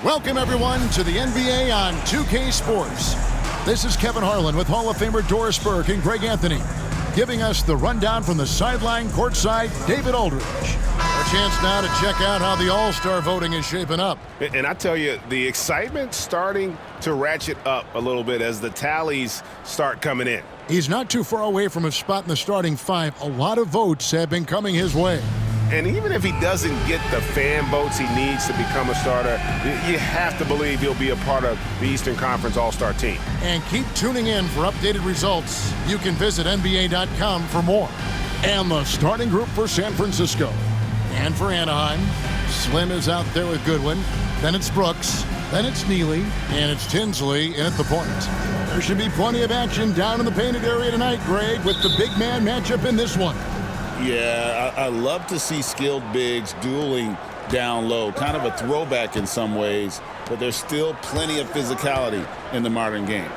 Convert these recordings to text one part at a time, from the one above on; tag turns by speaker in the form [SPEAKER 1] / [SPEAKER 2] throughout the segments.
[SPEAKER 1] Welcome, everyone, to the NBA on 2K Sports. This is Kevin Harlan with Hall of Famer Doris Burke and Greg Anthony, giving us the rundown from the sideline courtside, David Aldridge. Our chance now to check out how the All-Star voting is shaping up.
[SPEAKER 2] And I tell you, the excitement's starting to ratchet up a little bit as the tallies start coming in.
[SPEAKER 1] He's not too far away from a spot in the starting five. A lot of votes have been coming his way.
[SPEAKER 2] And even if he doesn't get the fan votes he needs to become a starter, you have to believe he'll be a part of the Eastern Conference All-Star team.
[SPEAKER 1] And keep tuning in for updated results. You can visit NBA.com for more. And the starting group for San Francisco. And for Anaheim, Slim is out there with Goodwin. Then it's Brooks. Then it's Neely. And it's Tinsley in at the point. There should be plenty of action down in the painted area tonight, Greg, with the big man matchup in this one.
[SPEAKER 3] Yeah, I love to see skilled bigs dueling down low. Kind of a throwback in some ways, but there's still plenty of physicality in the modern game.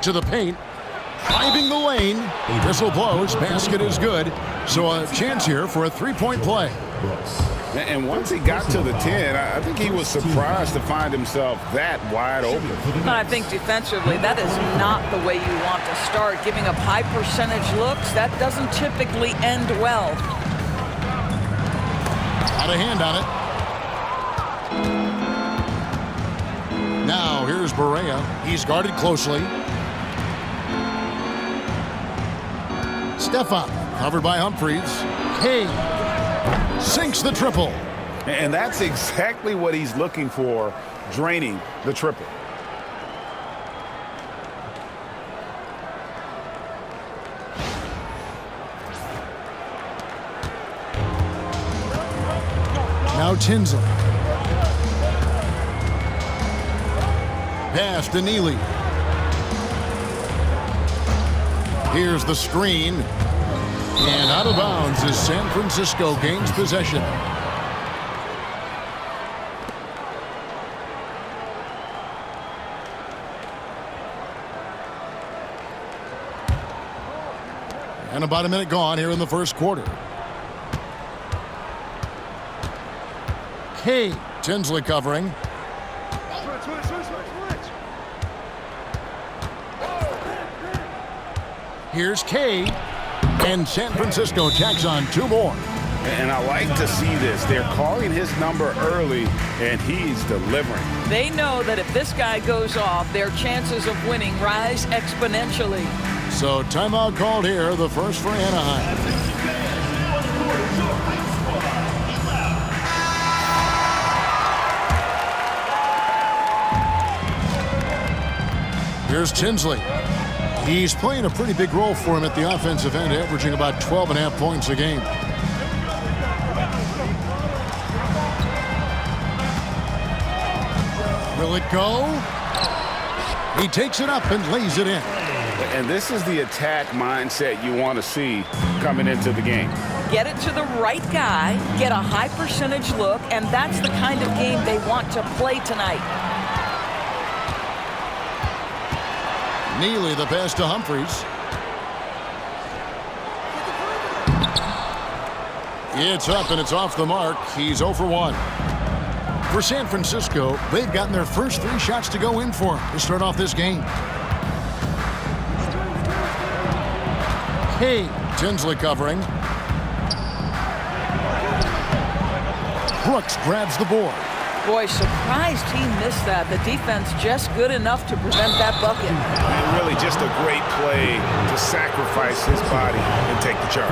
[SPEAKER 1] To the paint. Driving the lane. Whistle blows. Basket is good. So a chance here for a three-point play.
[SPEAKER 3] And once he got to the 10, I think he was surprised to find himself that wide open.
[SPEAKER 4] I think defensively, that is not the way you want to start. Giving up high percentage looks, that doesn't typically end well.
[SPEAKER 1] Out of hand on it. Now here's Barea. He's guarded closely. Stefan, covered by Humphries. Kane sinks the triple.
[SPEAKER 3] And that's exactly what he's looking for, draining the triple.
[SPEAKER 1] Now Tinsley. Pass to Neely. Here's the screen. And out of bounds as San Francisco gains possession. And about a minute gone here in the first quarter. Kane, Tinsley covering. Here's Kane. And San Francisco tacks on two more.
[SPEAKER 3] And I like to see this. They're calling his number early, and he's delivering.
[SPEAKER 4] They know that if this guy goes off, their chances of winning rise exponentially.
[SPEAKER 1] So timeout called here, the first for Anaheim. Here's Tinsley. He's playing a pretty big role for him at the offensive end, averaging about 12.5 points a game. Will it go? He takes it up and lays it in.
[SPEAKER 3] And this is the attack mindset you want to see coming into the game.
[SPEAKER 4] Get it to the right guy, get a high percentage look, and that's the kind of game they want to play tonight.
[SPEAKER 1] Neely, the pass to Humphries. It's up and it's off the mark. He's 0 for 1. For San Francisco, they've gotten their first 3 shots to go in for him to start off this game. Hey, Tinsley covering. Brooks grabs the board.
[SPEAKER 4] Boy, surprised he missed that. The defense just good enough to prevent that bucket.
[SPEAKER 2] And really just a great play to sacrifice his body and take the charge.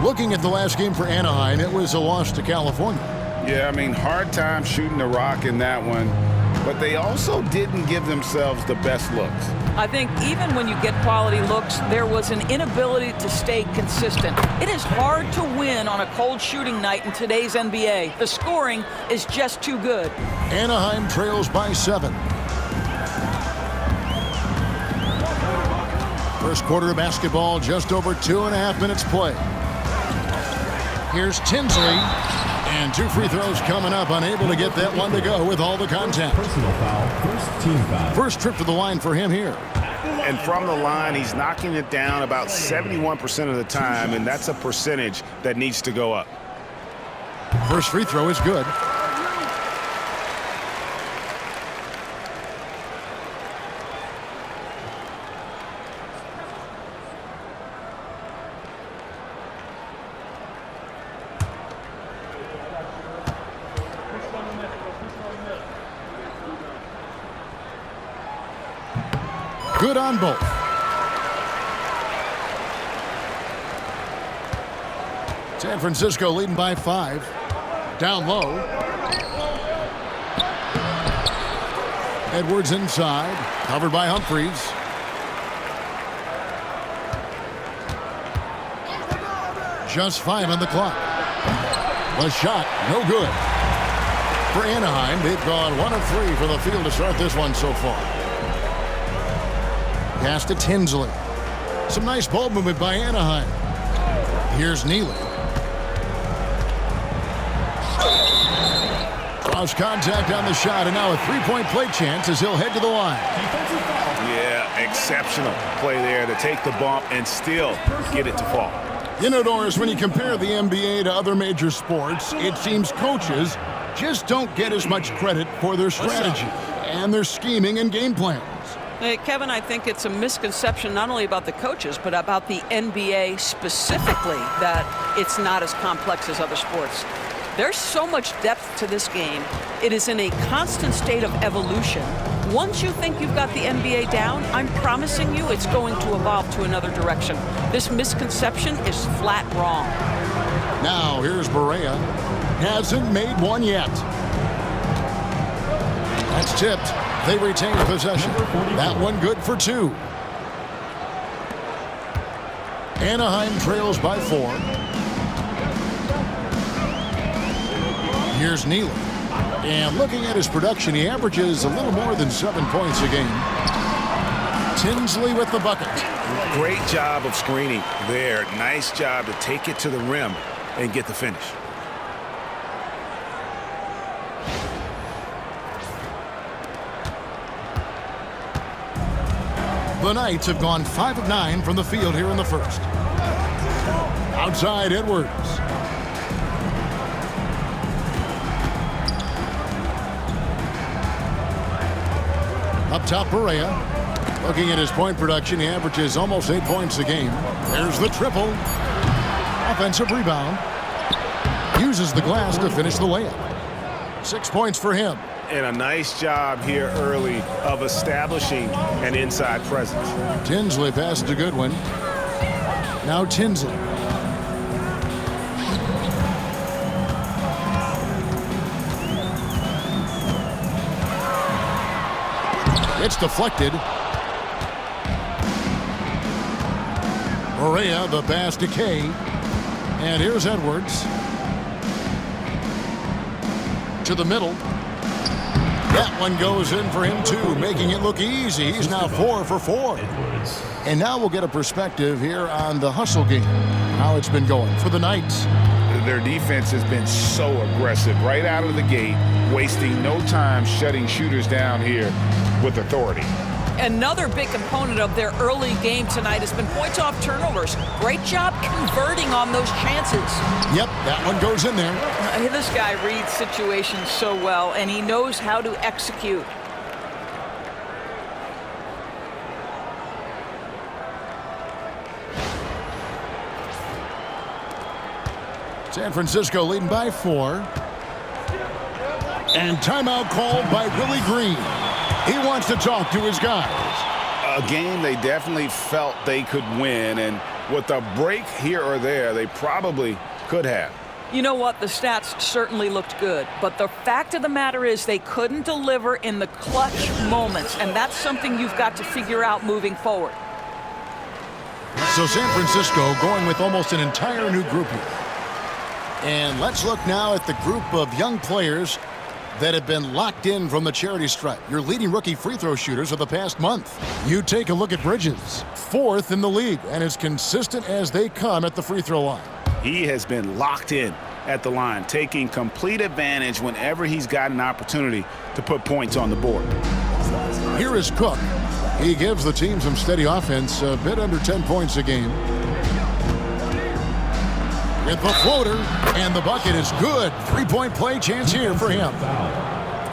[SPEAKER 1] Looking at the last game for Anaheim, it was a loss to California.
[SPEAKER 3] Yeah, I mean, hard time shooting the rock in that one. But they also didn't give themselves the best looks.
[SPEAKER 4] I think even when you get quality looks, there was an inability to stay consistent. It is hard to win on a cold shooting night in today's NBA. The scoring is just too good.
[SPEAKER 1] Anaheim trails by 7. First quarter of basketball, just over 2.5 minutes play. Here's Tinsley. And 2 free throws coming up, unable to get that one to go with all the contact.
[SPEAKER 5] Personal foul, first team foul.
[SPEAKER 1] First trip to the line for him here.
[SPEAKER 2] And from the line, he's knocking it down about 71% of the time, and that's a percentage that needs to go up.
[SPEAKER 1] First free throw is good. Good on both. San Francisco leading by 5. Down low. Edwards inside. Covered by Humphries. Just 5 on the clock. The shot, no good. For Anaheim, they've gone 1 of 3 from the field to start this one so far. Pass to Tinsley. Some nice ball movement by Anaheim. Here's Neely. Draws contact on the shot, and now a three-point play chance as he'll head to the line.
[SPEAKER 2] Yeah, exceptional play there to take the bump and still get it to fall.
[SPEAKER 1] You know, Doris, when you compare the NBA to other major sports, it seems coaches just don't get as much credit for their strategy and their scheming and game plans.
[SPEAKER 4] Hey, Kevin, I think it's a misconception not only about the coaches, but about the NBA specifically, that it's not as complex as other sports. There's so much depth to this game. It is in a constant state of evolution. Once you think you've got the NBA down, I'm promising you it's going to evolve to another direction. This misconception is flat wrong.
[SPEAKER 1] Now, here's Barea. Hasn't made one yet. That's tipped. They retain possession. That one good for 2. Anaheim trails by 4. Here's Neely. And looking at his production, he averages a little more than 7 points a game. Tinsley with the bucket.
[SPEAKER 2] Great job of screening there. Nice job to take it to the rim and get the finish.
[SPEAKER 1] The Knights have gone 5 of 9 from the field here in the first. Outside Edwards. Up top, Barea. Looking at his point production, he averages almost 8 points a game. There's the triple. Offensive rebound. Uses the glass to finish the layup. 6 points for him.
[SPEAKER 2] And a nice job here early of establishing an inside presence.
[SPEAKER 1] Tinsley passes to Goodwin. Now Tinsley. It's deflected. Barea, the pass to Kay. And here's Edwards. To the middle. That one goes in for him, too, making it look easy. He's now 4 for 4. And now we'll get a perspective here on the hustle game, how it's been going for the Knights.
[SPEAKER 5] Their defense has been so aggressive right out of the gate, wasting no time shutting shooters down here with authority.
[SPEAKER 4] Another big component of their early game tonight has been points off turnovers. Great job converting on those chances.
[SPEAKER 1] Yep, that one goes in there.
[SPEAKER 4] This guy reads situations so well, and he knows how to execute.
[SPEAKER 1] San Francisco leading by 4. And timeout called by Willie Green. He wants to talk to his guys.
[SPEAKER 5] A game they definitely felt they could win, and with a break here or there, they probably could have.
[SPEAKER 4] You know what? The stats certainly looked good, but the fact of the matter is they couldn't deliver in the clutch moments, and that's something you've got to figure out moving forward.
[SPEAKER 1] So San Francisco going with almost an entire new group here. And let's look now at the group of young players that have been locked in from the charity stripe. Your leading rookie free throw shooters of the past month. You take a look at Bridges, 4th in the league, and as consistent as they come at the free throw line.
[SPEAKER 2] He has been locked in at the line, taking complete advantage whenever he's got an opportunity to put points on the board.
[SPEAKER 1] Here is Cook. He gives the team some steady offense, a bit under 10 points a game. With the floater, and the bucket is good. Three-point play chance here for him.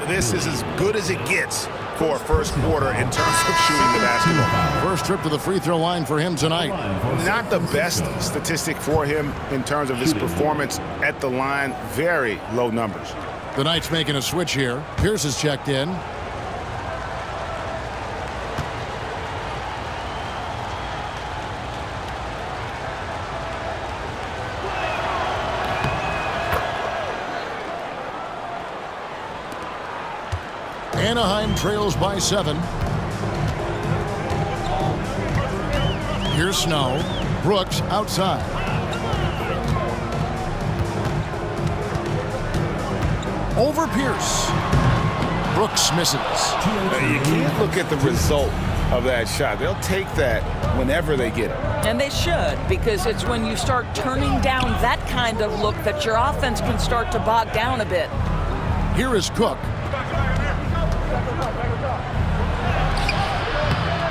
[SPEAKER 2] This is as good as it gets for a first quarter in terms of shooting the basketball.
[SPEAKER 1] First trip to the free throw line for him tonight.
[SPEAKER 2] Not the best statistic for him in terms of his performance at the line. Very low numbers.
[SPEAKER 1] The Knights making a switch here. Pierce is checked in. Anaheim trails by 7. Here's Snow. Brooks outside. Over Pierce. Brooks misses.
[SPEAKER 2] You can't look at the result of that shot. They'll take that whenever they get it.
[SPEAKER 4] And they should, because it's when you start turning down that kind of look that your offense can start to bog down a bit.
[SPEAKER 1] Here is Cook.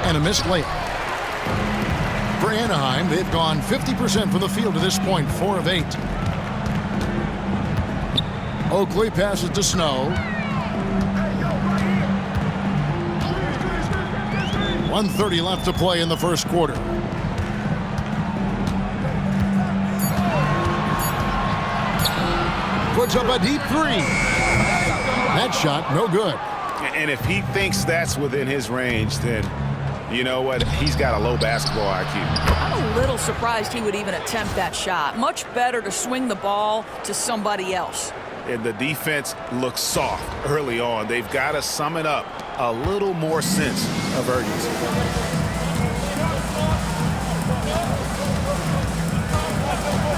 [SPEAKER 1] And a missed layup. For Anaheim, they've gone 50% from the field to this point, 4 of 8. Oakley passes to Snow. 1:30 left to play in the first quarter. Puts up a deep 3. That shot, no good.
[SPEAKER 2] And if he thinks that's within his range, then you know what? He's got a low basketball IQ.
[SPEAKER 4] I'm a little surprised he would even attempt that shot. Much better to swing the ball to somebody else.
[SPEAKER 2] And the defense looks soft early on. They've got to sum it up. A little more sense of urgency.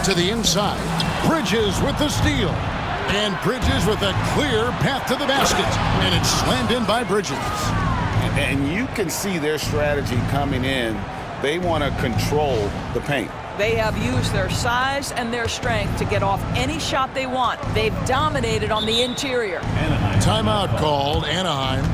[SPEAKER 1] To the inside. Bridges with the steal. And Bridges with a clear path to the basket. And it's slammed in by Bridges.
[SPEAKER 3] And you can see their strategy coming in. They want to control the paint.
[SPEAKER 4] They have used their size and their strength to get off any shot they want. They've dominated on the interior.
[SPEAKER 1] Timeout called, Anaheim.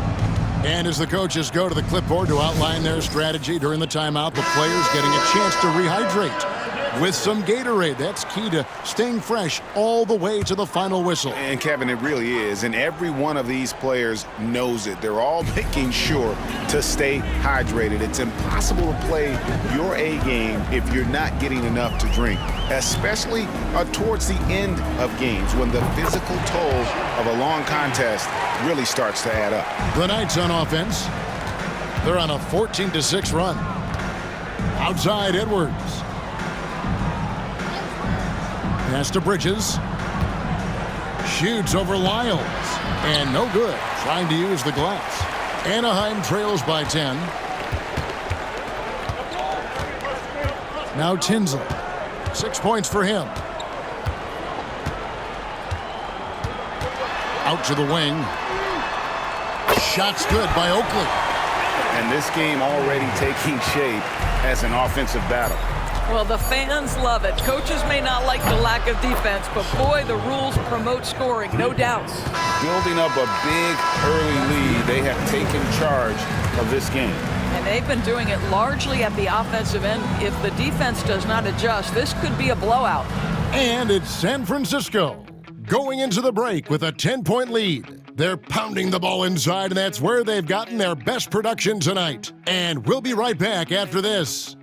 [SPEAKER 1] And as the coaches go to the clipboard to outline their strategy during the timeout, the players getting a chance to rehydrate with some Gatorade. That's key to staying fresh all the way to the final whistle.
[SPEAKER 2] And Kevin, it really is. And every one of these players knows it. They're all making sure to stay hydrated. It's impossible to play your A game if you're not getting enough to drink, especially towards the end of games when the physical toll of a long contest really starts to add up.
[SPEAKER 1] The Knights on offense. They're on a 14-6 run. Outside Edwards. Pass to Bridges. Shoots over Lyles. And no good. Trying to use the glass. Anaheim trails by 10. Now Tinsley. 6 points for him. Out to the wing. Shot's good by Oakley.
[SPEAKER 2] And this game already taking shape as an offensive battle.
[SPEAKER 4] Well, the fans love it. Coaches may not like the lack of defense, but boy, the rules promote scoring, no doubt.
[SPEAKER 3] Building up a big early lead, they have taken charge of this game.
[SPEAKER 4] And they've been doing it largely at the offensive end. If the defense does not adjust, this could be a blowout.
[SPEAKER 1] And it's San Francisco going into the break with a 10-point lead. They're pounding the ball inside, and that's where they've gotten their best production tonight. And we'll be right back after this.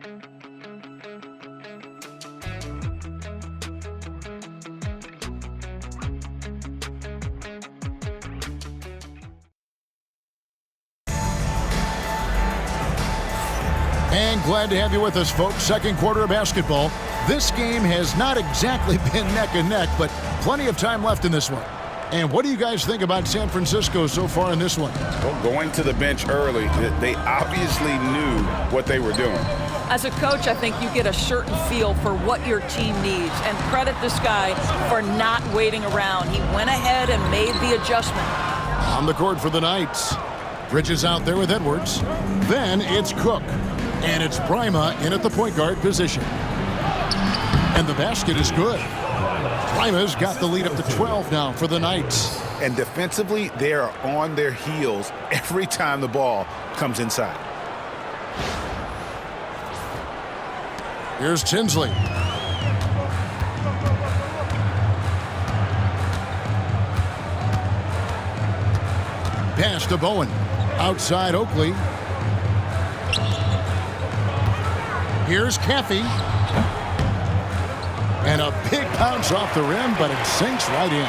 [SPEAKER 1] And glad to have you with us, folks. Second quarter of basketball. This game has not exactly been neck and neck, but plenty of time left in this one. And what do you guys think about San Francisco so far in this one?
[SPEAKER 3] Well, going to the bench early, they obviously knew what they were doing.
[SPEAKER 4] As a coach, I think you get a certain feel for what your team needs, and credit this guy for not waiting around. He went ahead and made the adjustment.
[SPEAKER 1] On the court for the Knights. Bridges out there with Edwards. Then it's Cook. And it's Brima in at the point guard position. And the basket is good. Brima's got the lead up to 12 now for the Knights.
[SPEAKER 2] And defensively, they are on their heels every time the ball comes inside.
[SPEAKER 1] Here's Tinsley. Pass to Bowen. Outside Oakley. Here's Caffey. And a big bounce off the rim, but it sinks right in.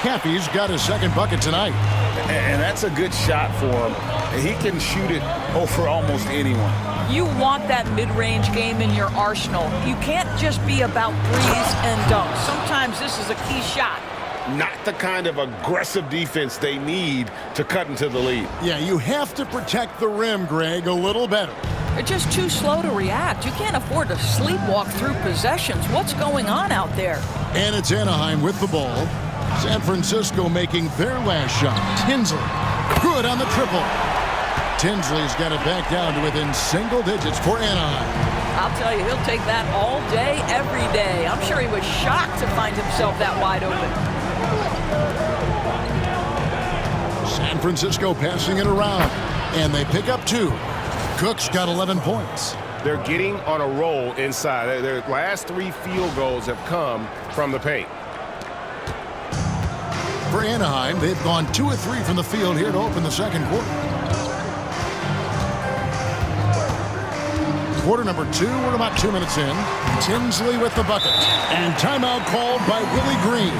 [SPEAKER 1] Caffey's got his second bucket tonight.
[SPEAKER 5] And that's a good shot for him. He can shoot it over almost anyone.
[SPEAKER 4] You want that mid-range game in your arsenal. You can't just be about threes and dunks. Sometimes this is a key shot.
[SPEAKER 5] Not the kind of aggressive defense they need to cut into the lead.
[SPEAKER 1] Yeah, you have to protect the rim, Greg, a little better.
[SPEAKER 4] They're just too slow to react. You can't afford to sleepwalk through possessions. What's going on out there?
[SPEAKER 1] And it's Anaheim with the ball. San Francisco making their last shot. Tinsley, good on the triple. Tinsley's got it back down to within single digits for Anaheim.
[SPEAKER 4] I'll tell you, he'll take that all day, every day. I'm sure he was shocked to find himself that wide open.
[SPEAKER 1] San Francisco passing it around, and they pick up 2. Cook's got 11 points.
[SPEAKER 6] They're getting on a roll inside. Their last 3 field goals have come from the paint.
[SPEAKER 1] For Anaheim, they've gone 2 of 3 from the field here to open the second quarter. Quarter number 2, we're about 2 minutes in. Tinsley with the bucket. And timeout called by Willie Green.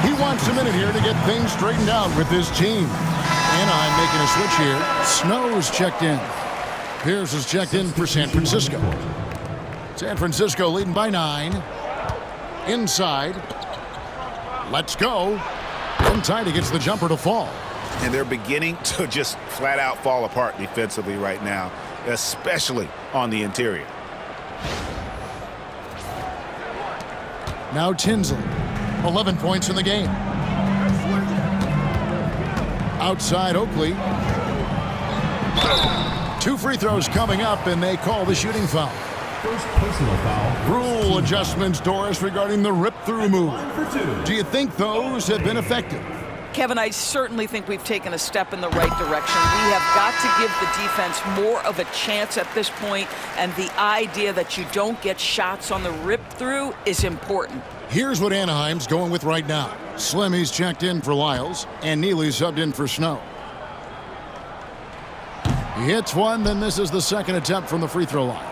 [SPEAKER 1] He wants a minute here to get things straightened out with his team. Anaheim making a switch here. Snow's checked in. Pierce is checked in for San Francisco. San Francisco leading by 9. Inside. Let's go. Inside, he gets the jumper to fall.
[SPEAKER 2] And they're beginning to just flat out fall apart defensively right now, especially on the interior.
[SPEAKER 1] Now Tinsley, 11 points in the game. Outside Oakley. 2 free throws coming up, and they call the shooting foul.
[SPEAKER 7] First personal foul.
[SPEAKER 1] Rule adjustments, Doris, regarding the rip-through move. Do you think those have been effective?
[SPEAKER 4] Kevin, I certainly think we've taken a step in the right direction. We have got to give the defense more of a chance at this point, and the idea that you don't get shots on the rip-through is important.
[SPEAKER 1] Here's what Anaheim's going with right now. Slimmy's checked in for Lyles, and Neely's subbed in for Snow. He hits one, then this is the second attempt from the free throw line.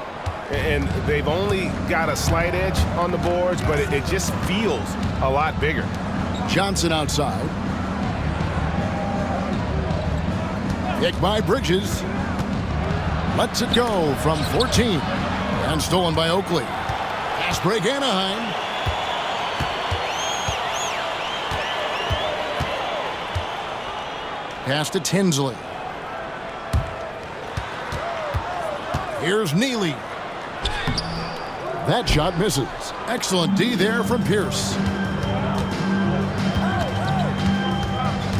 [SPEAKER 6] And they've only got a slight edge on the boards, but it just feels a lot bigger.
[SPEAKER 1] Johnson outside. Picked by Bridges. Lets it go from 14. And stolen by Oakley. Pass break Anaheim. Pass to Tinsley. Here's Neely. That shot misses. Excellent D there from Pierce.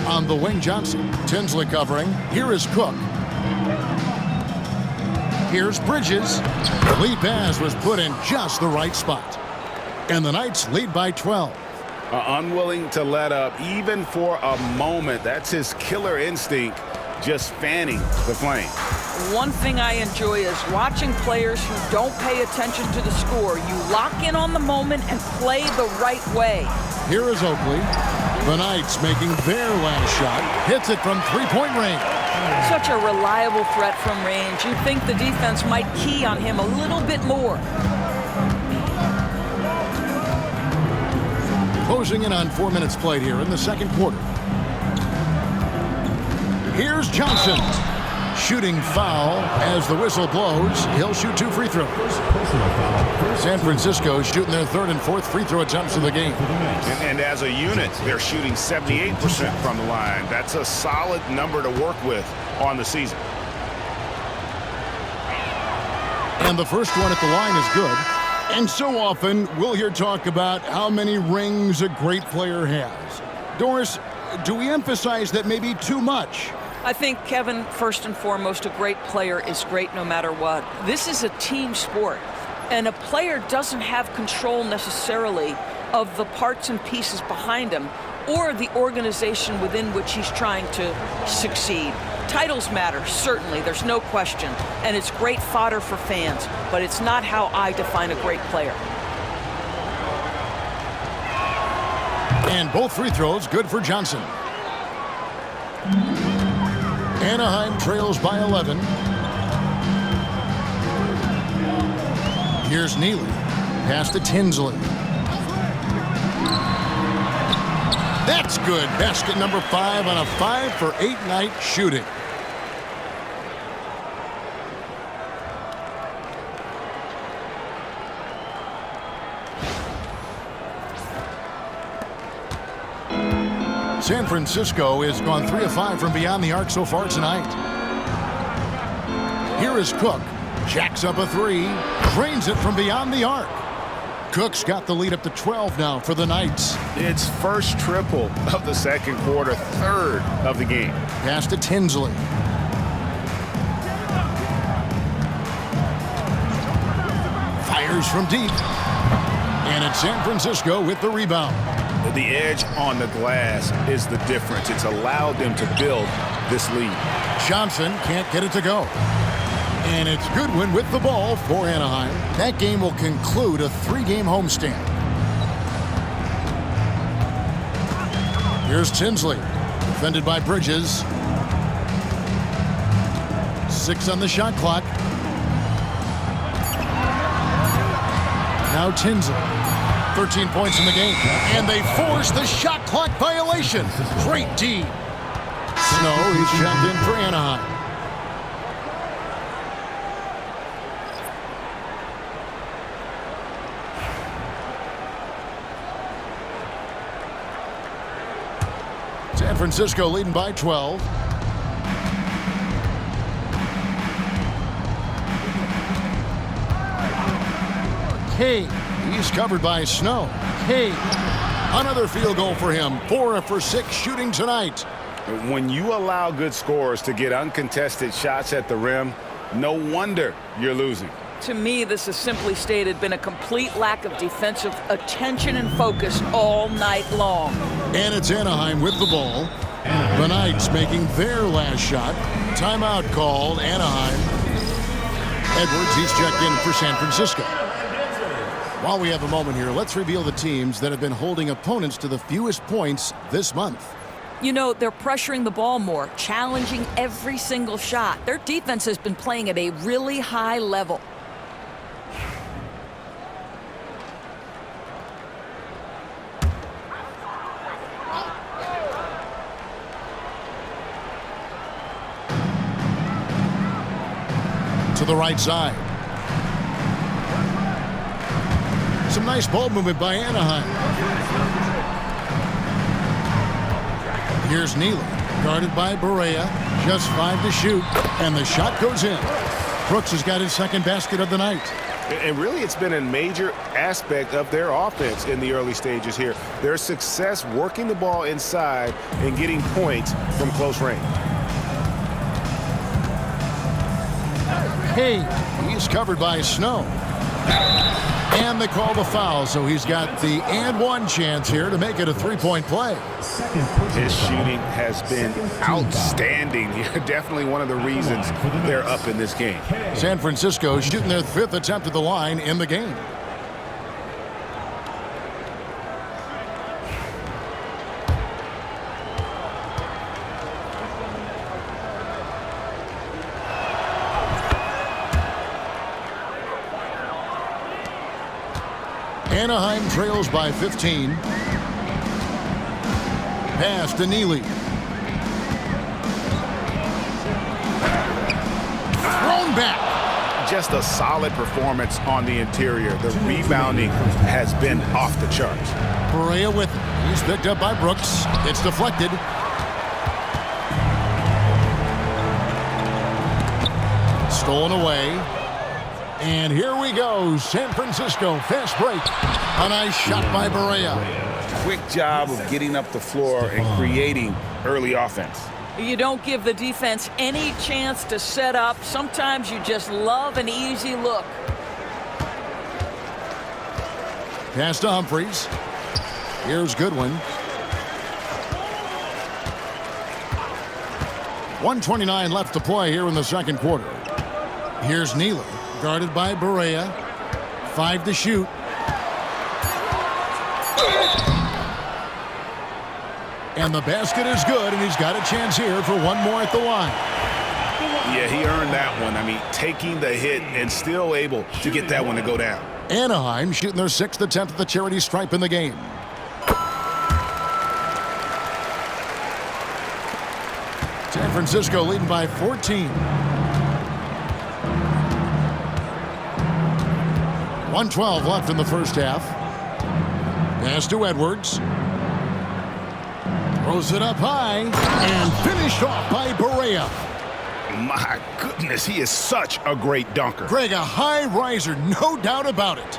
[SPEAKER 1] On the wing, Johnson. Tinsley covering. Here is Cook. Here's Bridges. The lead pass was put in just the right spot. And the Knights lead by 12.
[SPEAKER 5] Unwilling to let up even for a moment. That's his killer instinct, just fanning the flame.
[SPEAKER 4] One thing I enjoy is watching players who don't pay attention to the score. You lock in on the moment and play the right way.
[SPEAKER 1] Here is Oakley. The Knights making their last shot. Hits it from three-point range.
[SPEAKER 4] Such a reliable threat from range. You'd think the defense might key on him a little bit more.
[SPEAKER 1] Closing in on 4 minutes played here in the second quarter. Here's Johnson. Shooting foul as the whistle blows. He'll shoot 2 free throws. San Francisco shooting their 3rd and 4th free throw attempts of the game.
[SPEAKER 6] And as a unit, they're shooting 78% from the line. That's a solid number to work with on the season.
[SPEAKER 1] And the first one at the line is good. And so often we'll hear talk about how many rings a great player has. Doris, do we emphasize that maybe too much?
[SPEAKER 4] I think, Kevin, first and foremost, a great player is great no matter what. This is a team sport, and a player doesn't have control necessarily of the parts and pieces behind him or the organization within which he's trying to succeed. Titles matter, certainly, there's no question, and it's great fodder for fans, but it's not how I define a great player.
[SPEAKER 1] And both free throws good for Johnson. Anaheim trails by 11. Here's Neely. Pass to Tinsley. That's good. Basket number 5 on a 5-for-8 night shooting. San Francisco has gone 3 of 5 from beyond the arc so far tonight. Here is Cook. Jacks up a 3. Drains it from beyond the arc. Cook's got the lead up to 12 now for the Knights.
[SPEAKER 6] It's first triple of the second quarter, third of the game.
[SPEAKER 1] Pass to Tinsley. Fires from deep. And it's San Francisco with the rebound.
[SPEAKER 6] The edge on the glass is the difference. It's allowed them to build this lead.
[SPEAKER 1] Johnson can't get it to go. And it's Goodwin with the ball for Anaheim. That game will conclude a 3-game homestand. Here's Tinsley, defended by Bridges. 6 on the shot clock. Now Tinsley. 13 points in the game. And they force the shot clock violation. Great D. Snow, he's checked in for Anaheim. San Francisco leading by 12. Kane. He's covered by Snow. Kane. Another field goal for him. 4 for 6 shooting tonight.
[SPEAKER 6] When you allow good scorers to get uncontested shots at the rim, no wonder you're losing.
[SPEAKER 4] To me, this has simply stated been a complete lack of defensive attention and focus all night long.
[SPEAKER 1] And it's Anaheim with the ball. The Knights making their last shot. Timeout called, Anaheim. Edwards, he's checked in for San Francisco. While we have a moment here, let's reveal the teams that have been holding opponents to the fewest points this month.
[SPEAKER 4] You know, they're pressuring the ball more, challenging every single shot. Their defense has been playing at a really high level. To the right side. Some nice ball movement by Anaheim. Here's Neely, guarded by Barea. Just 5 to shoot, and the shot goes in. Brooks has got his second basket of the night.
[SPEAKER 6] And really, it's been a major aspect of their offense in the early stages here. Their success working the ball inside and getting points from close range.
[SPEAKER 1] Hey, he's covered by Snow. And they call the foul, so he's got the and one chance here to make it a 3-point play.
[SPEAKER 6] His shooting has been outstanding. Definitely one of the reasons they're up in this game.
[SPEAKER 1] San Francisco shooting their 5th attempt at the line in the game. Anaheim trails by 15. Pass to Neely. Thrown back.
[SPEAKER 6] Just a solid performance on the interior. The rebounding has been off the charts.
[SPEAKER 1] Barea with it. He's picked up by Brooks. It's deflected. Stolen away. And here we go. San Francisco fast break. A nice shot by Barea.
[SPEAKER 6] Quick job of getting up the floor and creating early offense.
[SPEAKER 4] You don't give the defense any chance to set up. Sometimes you just love an easy look.
[SPEAKER 1] Pass to Humphries. Here's Goodwin. 1:29 left to play here in the second quarter. Here's Neely, guarded by Barea. 5 to shoot. And the basket is good, and he's got a chance here for one more at the line.
[SPEAKER 2] Yeah, he earned that one. I mean, taking the hit and still able to get that one to go down.
[SPEAKER 1] Anaheim shooting their 6th attempt at the charity stripe in the game. San Francisco leading by 14. 1:12 left in the first half. Pass to Edwards. Throws it up high and finished off by Barea.
[SPEAKER 2] My goodness, he is such a great dunker.
[SPEAKER 1] Greg, a high riser, no doubt about it.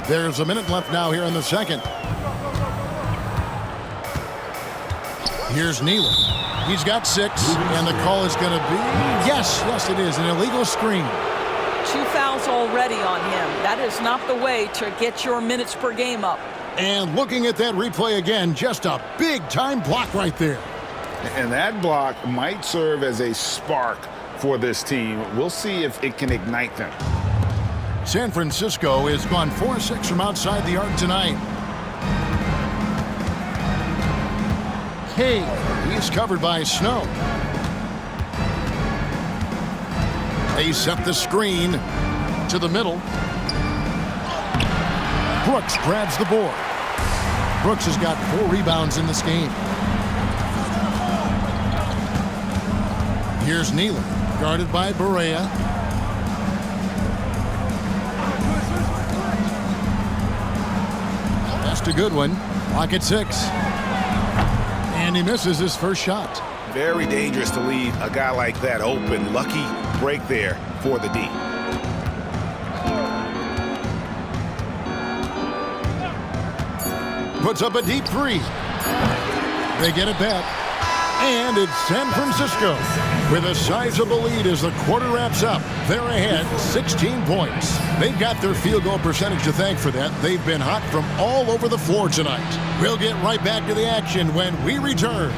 [SPEAKER 1] There's a minute left now here in the second. Here's Neely. He's got 6, and the call is going to be, yes, it is, an illegal screen.
[SPEAKER 4] 2 fouls already on him. That is not the way to get your minutes per game up.
[SPEAKER 1] And looking at that replay again, just a big-time block right there.
[SPEAKER 5] And that block might serve as a spark for this team. We'll see if it can ignite them.
[SPEAKER 1] San Francisco has gone 4-6 from outside the arc tonight. Hey, he's covered by Snow. They set the screen to the middle. Brooks grabs the board. Brooks has got 4 rebounds in this game. Here's Neely, guarded by Barea. That's a good one. Clock at 6. And he misses his first shot.
[SPEAKER 2] Very dangerous to leave a guy like that open. Lucky break there for the D.
[SPEAKER 1] Puts up a deep 3. They get it back. And it's San Francisco with a sizable lead as the quarter wraps up. They're ahead 16 points. They've got their field goal percentage to thank for that. They've been hot from all over the floor tonight. We'll get right back to the action when we return.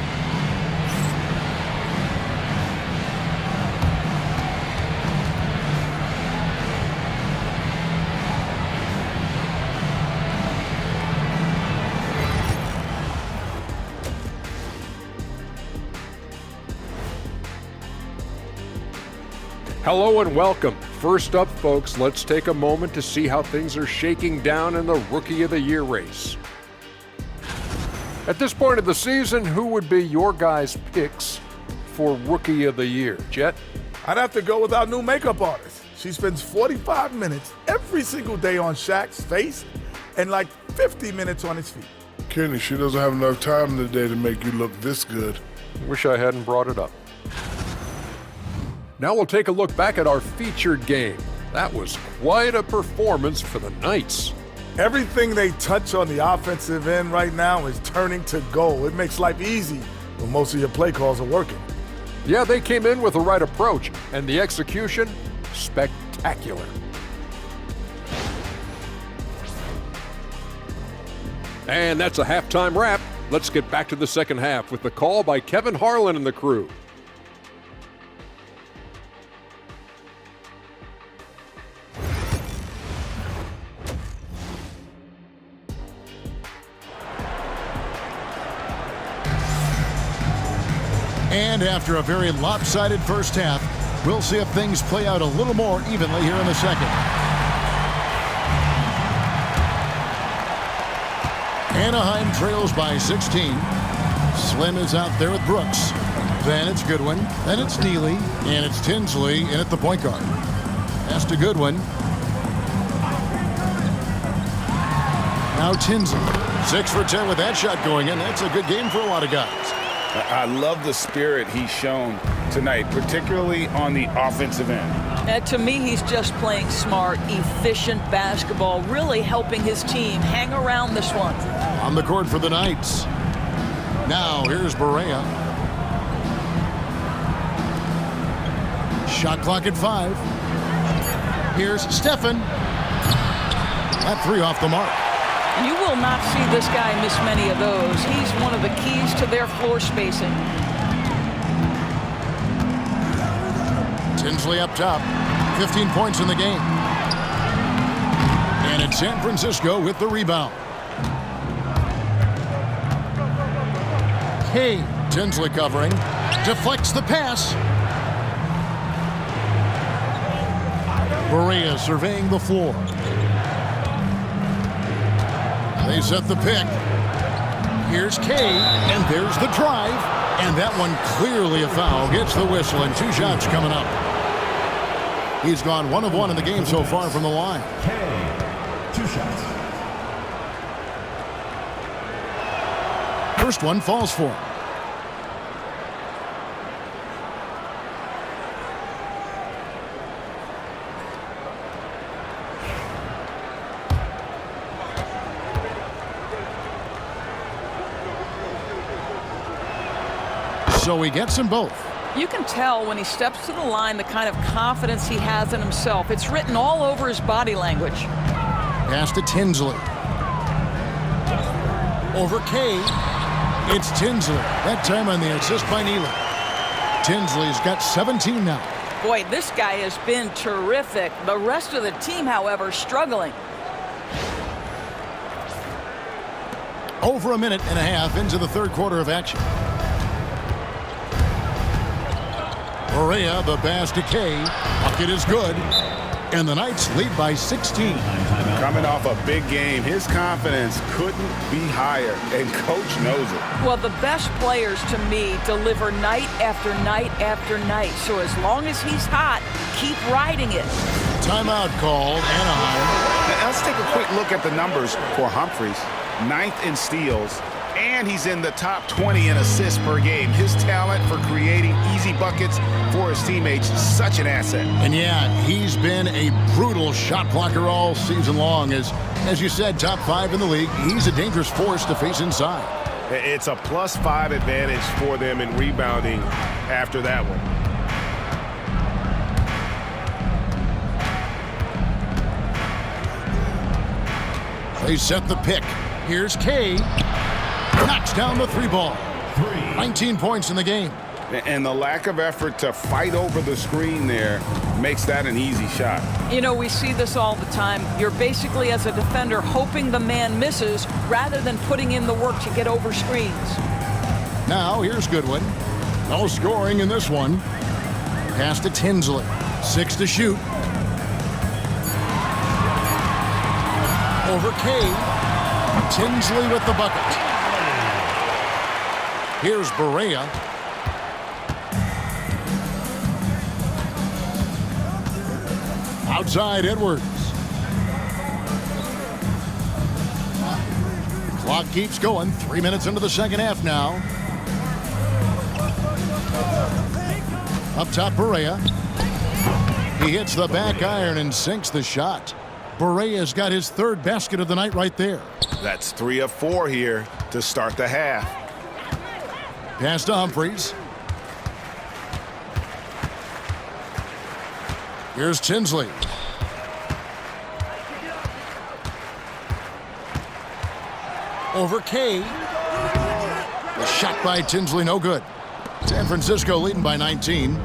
[SPEAKER 8] Hello and welcome. First up, folks, let's take a moment to see how things are shaking down in the Rookie of the Year race. At this point of the season, who would be your guys' picks for Rookie of the Year? Jet?
[SPEAKER 9] I'd have to go with our new makeup artist. She spends 45 minutes every single day on Shaq's face and like 50 minutes on his feet.
[SPEAKER 10] Kenny, she doesn't have enough time today to make you look this good.
[SPEAKER 8] Wish I hadn't brought it up. Now we'll take a look back at our featured game. That was quite a performance for the Knights.
[SPEAKER 9] Everything they touch on the offensive end right now is turning to goal. It makes life easy when most of your play calls are working.
[SPEAKER 8] Yeah, they came in with the right approach, and the execution, spectacular. And that's a halftime wrap. Let's get back to the second half with the call by Kevin Harlan and the crew.
[SPEAKER 1] And after a very lopsided first half, we'll see if things play out a little more evenly here in the second. Anaheim trails by 16. Slim is out there with Brooks. Then it's Goodwin. Then it's Neely. And it's Tinsley in at the point guard. Pass to Goodwin. Now Tinsley. 6 for 10 with that shot going in. That's a good game for a lot of guys.
[SPEAKER 5] I love the spirit he's shown tonight, particularly on the offensive end.
[SPEAKER 4] To me, he's just playing smart, efficient basketball, really helping his team hang around this one.
[SPEAKER 1] On the court for the Knights. Now here's Barea. Shot clock at 5. Here's Stephen. That 3 off the mark.
[SPEAKER 4] And you will not see this guy miss many of those. He's one of the keys to their floor spacing.
[SPEAKER 1] Tinsley up top. 15 points in the game. And it's San Francisco with the rebound. Kay, Tinsley covering. Deflects the pass. Berea surveying the floor. They set the pick. Here's Kay, and there's the drive. And that one clearly a foul. Gets the whistle, and 2 shots coming up. He's gone 1 of 1 in the game so far from the line.
[SPEAKER 7] Kay, 2 shots.
[SPEAKER 1] First one falls for him. So he gets them both.
[SPEAKER 4] You can tell when he steps to the line the kind of confidence he has in himself. It's written all over his body language.
[SPEAKER 1] Pass to Tinsley. Over Kay. It's Tinsley. That time on the assist by Neely. Tinsley's got 17 now.
[SPEAKER 4] Boy, this guy has been terrific. The rest of the team, however, struggling.
[SPEAKER 1] Over a minute and a half into the third quarter of action. Berea, the pass to Kay. Bucket is good. And the Knights lead by 16.
[SPEAKER 2] Coming off a big game, his confidence couldn't be higher, and coach knows it.
[SPEAKER 4] Well, the best players to me deliver night after night after night. So as long as he's hot, keep riding it.
[SPEAKER 1] Timeout called, Anaheim.
[SPEAKER 2] Now, let's take a quick look at the numbers for Humphries. 9th in steals, and he's in the top 20 in assists per game. His talent for creating easy buckets for his teammates is such an asset.
[SPEAKER 1] And yeah, he's been a brutal shot blocker all season long. As you said, top 5 in the league. He's a dangerous force to face inside.
[SPEAKER 6] It's a +5 advantage for them in rebounding after that one.
[SPEAKER 1] They set the pick. Here's Kay. Knocks down the 3 ball. 19 points in the game.
[SPEAKER 2] And the lack of effort to fight over the screen there makes that an easy shot.
[SPEAKER 4] You know, we see this all the time. You're basically, as a defender, hoping the man misses rather than putting in the work to get over screens.
[SPEAKER 1] Now, here's Goodwin. No scoring in this one. Pass to Tinsley. 6 to shoot. Over Kay. Tinsley with the bucket. Here's Berea. Outside Edwards. Clock keeps going. 3 minutes into the second half now. Up top, Berea. He hits the back iron and sinks the shot. Berea's got his 3rd basket of the night right there.
[SPEAKER 2] That's 3 of 4 here to start the half.
[SPEAKER 1] Pass to Humphries. Here's Tinsley. Over Kay. The shot by Tinsley, no good. San Francisco leading by 19.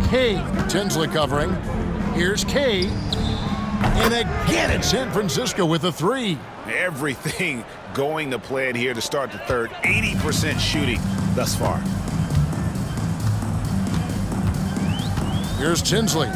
[SPEAKER 1] Kay, Tinsley covering. Here's Kay. And again, it's San Francisco with a 3.
[SPEAKER 2] Everything going to plan here to start the third. 80% shooting thus far.
[SPEAKER 1] Here's Tinsley.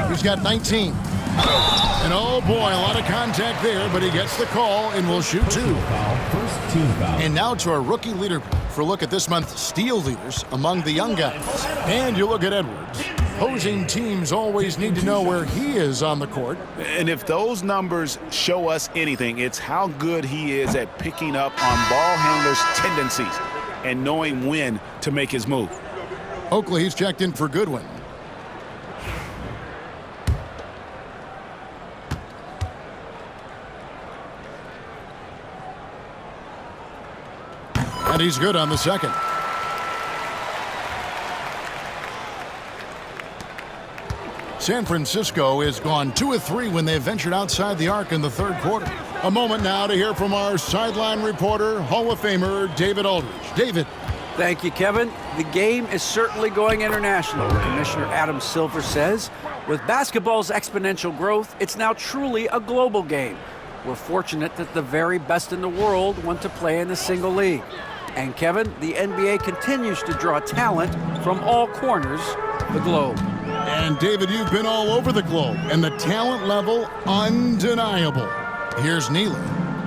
[SPEAKER 1] He's got 19. And oh boy, a lot of contact there, but he gets the call and will shoot 2.
[SPEAKER 7] First team foul.
[SPEAKER 1] And now to our rookie leaderboard for a look at this month's steal leaders among the young guys. And you look at Edwards. Opposing teams always need to know where he is on the court.
[SPEAKER 2] And if those numbers show us anything, it's how good he is at picking up on ball handlers' tendencies and knowing when to make his move.
[SPEAKER 1] Oakley, he's checked in for Goodwin. And he's good on the second. San Francisco has gone 2 of 3 when they ventured outside the arc in the third quarter. A moment now to hear from our sideline reporter, Hall of Famer David Aldridge. David.
[SPEAKER 11] Thank you, Kevin. The game is certainly going international. Commissioner Adam Silver says, with basketball's exponential growth, it's now truly a global game. We're fortunate that the very best in the world want to play in a single league. And Kevin, the NBA continues to draw talent from all corners of the globe.
[SPEAKER 1] And David, you've been all over the globe, and the talent level undeniable. Here's Neely.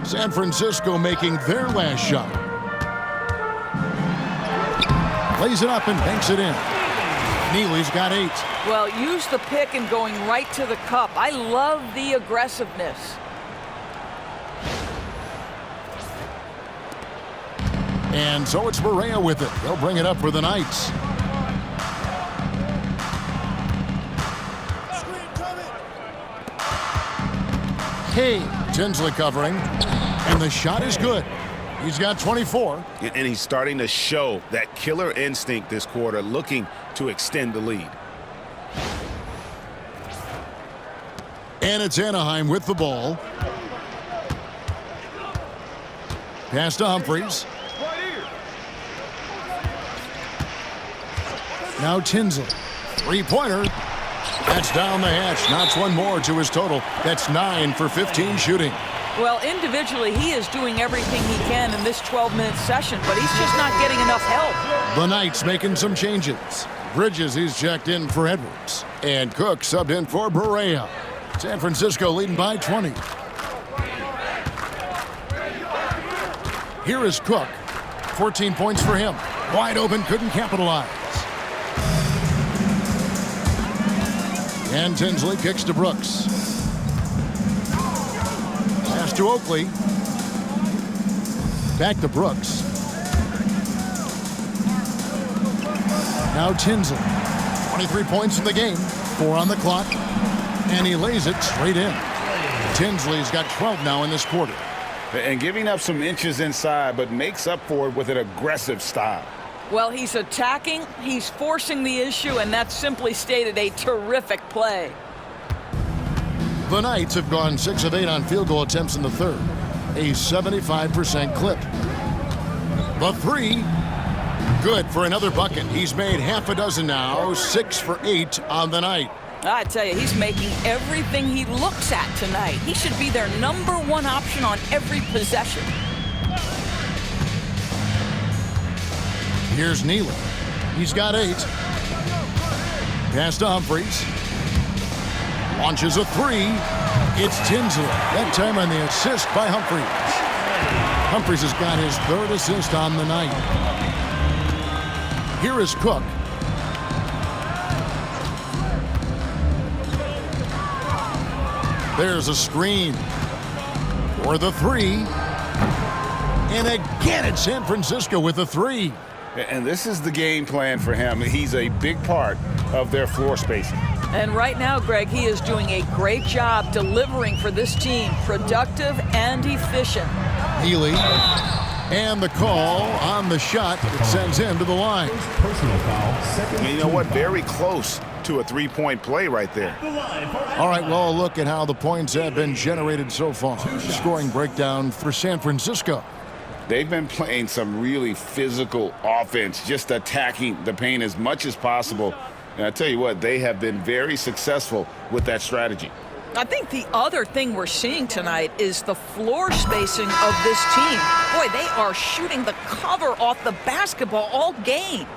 [SPEAKER 1] San Francisco making their last shot. Lays it up and banks it in. Neely's got 8.
[SPEAKER 4] Well, use the pick and going right to the cup. I love the aggressiveness.
[SPEAKER 1] And so it's Barea with it. They'll bring it up for the Knights. Hey, Tinsley covering. And the shot is good. He's got 24.
[SPEAKER 6] And he's starting to show that killer instinct this quarter, looking to extend the lead.
[SPEAKER 1] And it's Anaheim with the ball. Pass to Humphries. Now Tinsley. Three-pointer. That's down the hatch. Knocks one more to his total. That's 9 for 15 shooting.
[SPEAKER 4] Well, individually, he is doing everything he can in this 12-minute session, but he's just not getting enough help.
[SPEAKER 1] The Knights making some changes. Bridges, he's checked in for Edwards. And Cook subbed in for Barea. San Francisco leading by 20. Here is Cook. 14 points for him. Wide open, couldn't capitalize. And Tinsley kicks to Brooks. Pass to Oakley. Back to Brooks. Now Tinsley. 23 points in the game. 4 on the clock. And he lays it straight in. Tinsley's got 12 now in this quarter.
[SPEAKER 3] And giving up some inches inside, but makes up for it with an aggressive style.
[SPEAKER 4] Well, he's attacking, he's forcing the issue, and that's simply stated a terrific play.
[SPEAKER 1] The Knights have gone 6 of 8 on field goal attempts in the third. A 75% clip. The three, good for another bucket. He's made half a dozen now, 6 for 8 on the night.
[SPEAKER 4] I tell you, he's making everything he looks at tonight. He should be their #1 option on every possession.
[SPEAKER 1] Here's Neely. He's got 8. Pass to Humphries. Launches a 3. It's Tinsley. That time on the assist by Humphries. Humphries has got his 3rd assist on the night. Here is Cook. There's a screen for the 3. And again, it's San Francisco with a 3.
[SPEAKER 3] And this is the game plan for him. He's a big part of their floor spacing.
[SPEAKER 4] And right now, Greg, he is doing a great job delivering for this team, productive and efficient.
[SPEAKER 1] Healy, and the call on the shot that sends him to the line.
[SPEAKER 10] Personal foul.
[SPEAKER 6] And you know what? Very close to a 3-point play right there.
[SPEAKER 1] All right, well, look at how the points have been generated so far. Scoring breakdown for San Francisco.
[SPEAKER 3] They've been playing some really physical offense, just attacking the paint as much as possible. And I tell you what, they have been very successful with that strategy.
[SPEAKER 4] I think the other thing we're seeing tonight is the floor spacing of this team. Boy, they are shooting the cover off the basketball all game.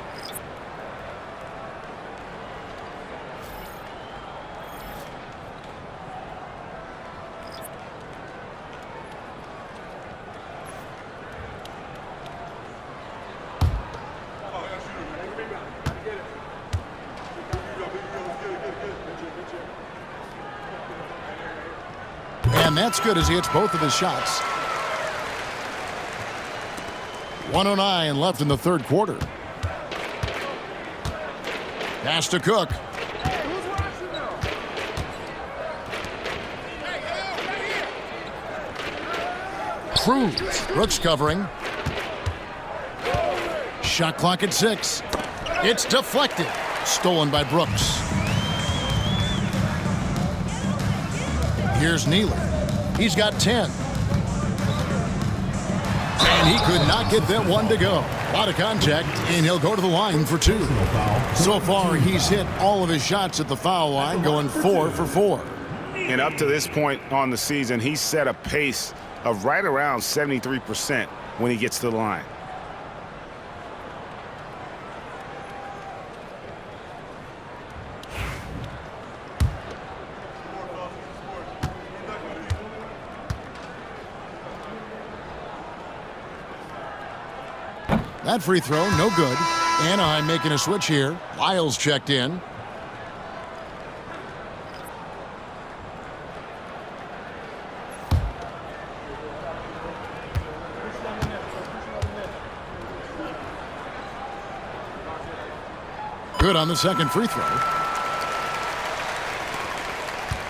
[SPEAKER 1] And that's good as he hits both of his shots. 1:09 left in the third quarter. Pass to Cook. Cruz. Brooks covering. Shot clock at 6. It's deflected. Stolen by Brooks. Here's Neely. He's got 10. And he could not get that one to go. A lot of contact, and he'll go to the line for 2. So far, he's hit all of his shots at the foul line, going 4 for 4.
[SPEAKER 6] And up to this point on the season, he's set a pace of right around 73% when he gets to the line.
[SPEAKER 1] That free throw, no good. Anaheim making a switch here. Lyles checked in. Good on the second free throw.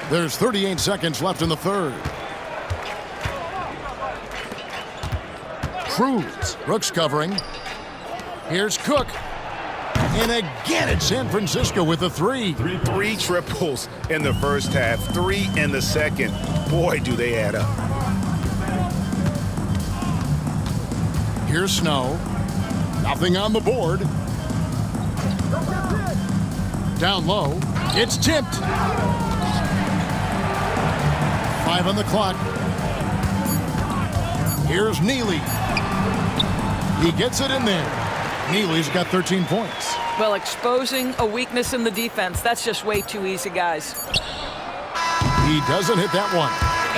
[SPEAKER 1] There's 38 seconds left in the third. Cruz, Brooks covering. Here's Cook. And again, it's San Francisco with a 3.
[SPEAKER 6] 3 triples in the first half, 3 in the second. Boy, do they add up.
[SPEAKER 1] Here's Snow. Nothing on the board. Down low. It's tipped. 5 on the clock. Here's Neely. He gets it in there. Neely's got 13 points.
[SPEAKER 4] Well, exposing a weakness in the defense, that's just way too easy, guys.
[SPEAKER 1] He doesn't hit that one.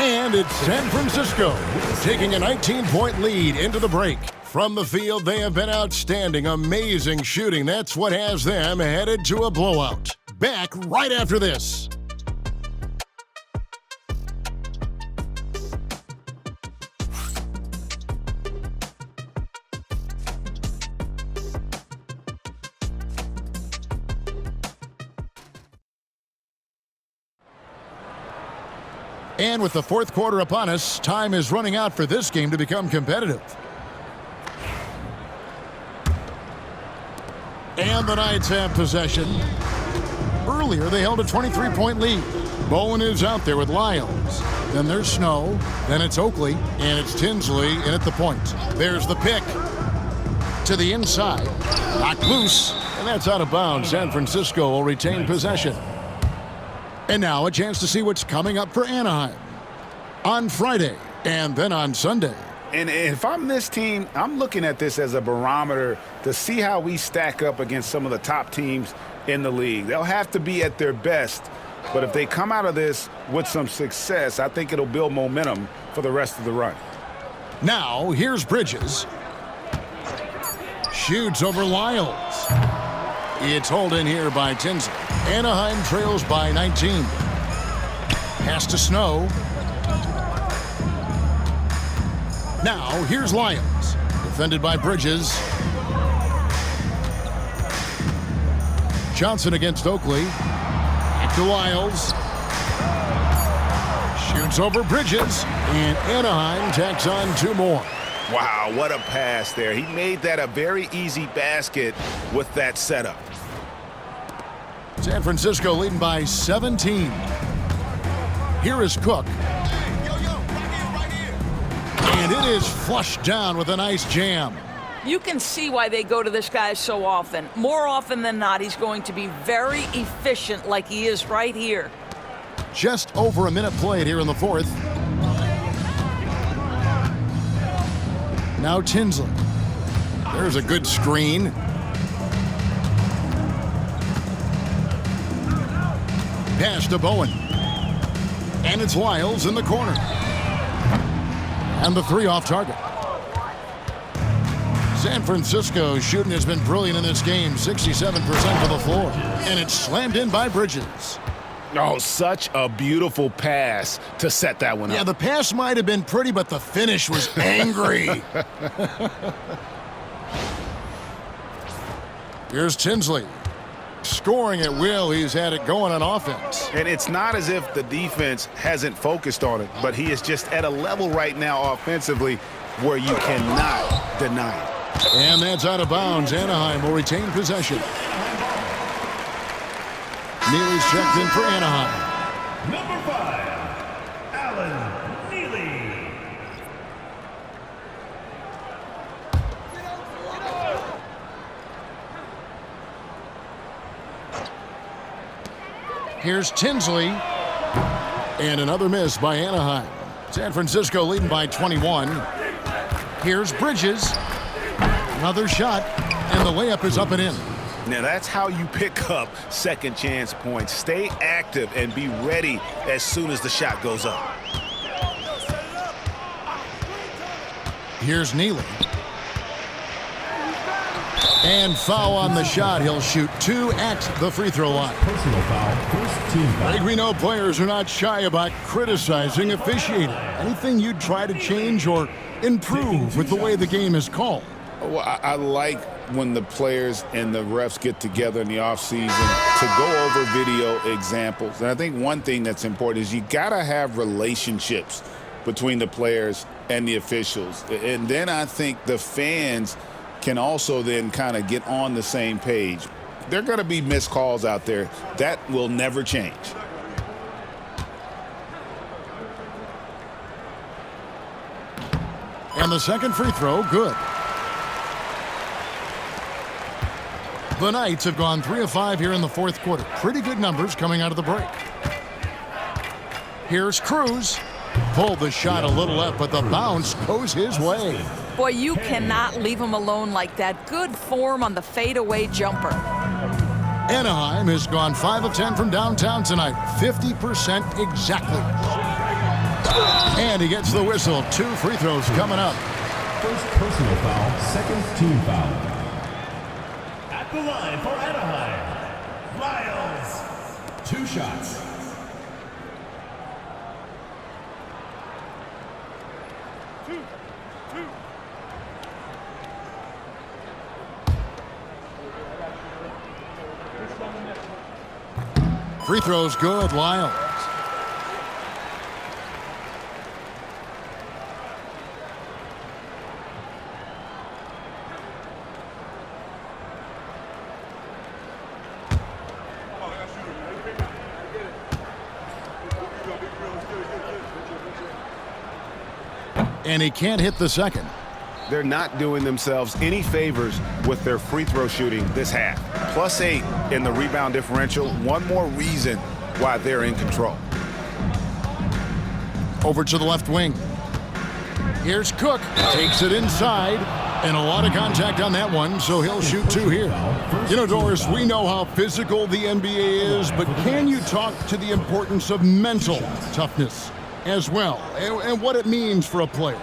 [SPEAKER 1] And it's San Francisco taking a 19-point lead into the break. From the field, they have been outstanding. Amazing shooting. That's what has them headed to a blowout. Back right after this. And with the fourth quarter upon us, time is running out for this game to become competitive. And the Knights have possession. Earlier, they held a 23-point lead. Bowen is out there with Lyles. Then there's Snow. Then it's Oakley. And it's Tinsley in at the point. There's the pick. To the inside. Knocked loose. And that's out of bounds. San Francisco will retain possession. And now a chance to see what's coming up for Anaheim on Friday and then on Sunday.
[SPEAKER 6] And if I'm this team, I'm looking at this as a barometer to see how we stack up against some of the top teams in the league. They'll have to be at their best, but if they come out of this with some success, I think it'll build momentum for the rest of the run.
[SPEAKER 1] Now, here's Bridges. Shoots over Lyles. It's hauled in here by Tinsley. Anaheim trails by 19. Pass to Snow. Now, here's Lyles. Defended by Bridges. Johnson against Oakley. Back to Lyles. Shoots over Bridges. And Anaheim tacks on 2 more.
[SPEAKER 6] Wow, what a pass there. He made that a very easy basket with that setup.
[SPEAKER 1] San Francisco leading by 17. Here is Cook. And it is flushed down with a nice jam.
[SPEAKER 4] You can see why they go to this guy so often. More often than not, he's going to be very efficient like he is right here.
[SPEAKER 1] Just over a minute played here in the fourth. Now Tinsley. There's a good screen. Pass to Bowen. And it's Lyles in the corner. And the 3 off target. San Francisco's shooting has been brilliant in this game. 67% to the floor. And it's slammed in by Bridges.
[SPEAKER 6] Oh, such a beautiful pass to set that one up.
[SPEAKER 1] Yeah, the pass might have been pretty, but the finish was angry. Here's Tinsley. Scoring at will. He's had it going on offense.
[SPEAKER 6] And it's not as if the defense hasn't focused on it, but he is just at a level right now offensively where you cannot deny it.
[SPEAKER 1] And that's out of bounds. Anaheim will retain possession. Neely's checked in for Anaheim.
[SPEAKER 7] Number 5,
[SPEAKER 1] Here's Tinsley. And another miss by Anaheim. San Francisco leading by 21. Here's Bridges. Another shot. And the layup is up and in.
[SPEAKER 2] Now that's how you pick up second chance points. Stay active and be ready as soon as the shot goes up.
[SPEAKER 1] Here's Neely. And foul on the shot. He'll shoot 2 at the free throw line.
[SPEAKER 7] Personal foul, first team foul.
[SPEAKER 1] I think we know players are not shy about criticizing officiating. Anything you'd try to change or improve with the way the game is called?
[SPEAKER 5] Well, I like when the players and the refs get together in the offseason to go over video examples. And I think one thing that's important is you got to have relationships between the players and the officials. And then I think the fans can also then kind of get on the same page. There are going to be missed calls out there. That will never change.
[SPEAKER 1] And the second free throw, good. The Knights have gone 3 of 5 here in the fourth quarter. Pretty good numbers coming out of the break. Here's Cruz. Pulled the shot a little left, but the bounce goes his way.
[SPEAKER 12] Boy, you cannot leave him alone like that. Good form on the fadeaway jumper.
[SPEAKER 1] Anaheim has gone 5 of 10 from downtown tonight. 50% exactly. And he gets the whistle. 2 free throws coming up.
[SPEAKER 7] First personal foul, second team foul. At the line for Anaheim, Miles. 2 shots.
[SPEAKER 1] Free throws good, Lyles. And he can't hit the second.
[SPEAKER 2] They're not doing themselves any favors with their free throw shooting this half. +8 in the rebound differential. One more reason why they're in control.
[SPEAKER 1] Over to the left wing. Here's Cook. Takes it inside. And a lot of contact on that one, so he'll shoot 2 here. You know, Doris, we know how physical the NBA is, but can you talk to the importance of mental toughness as well, and what it means for a player?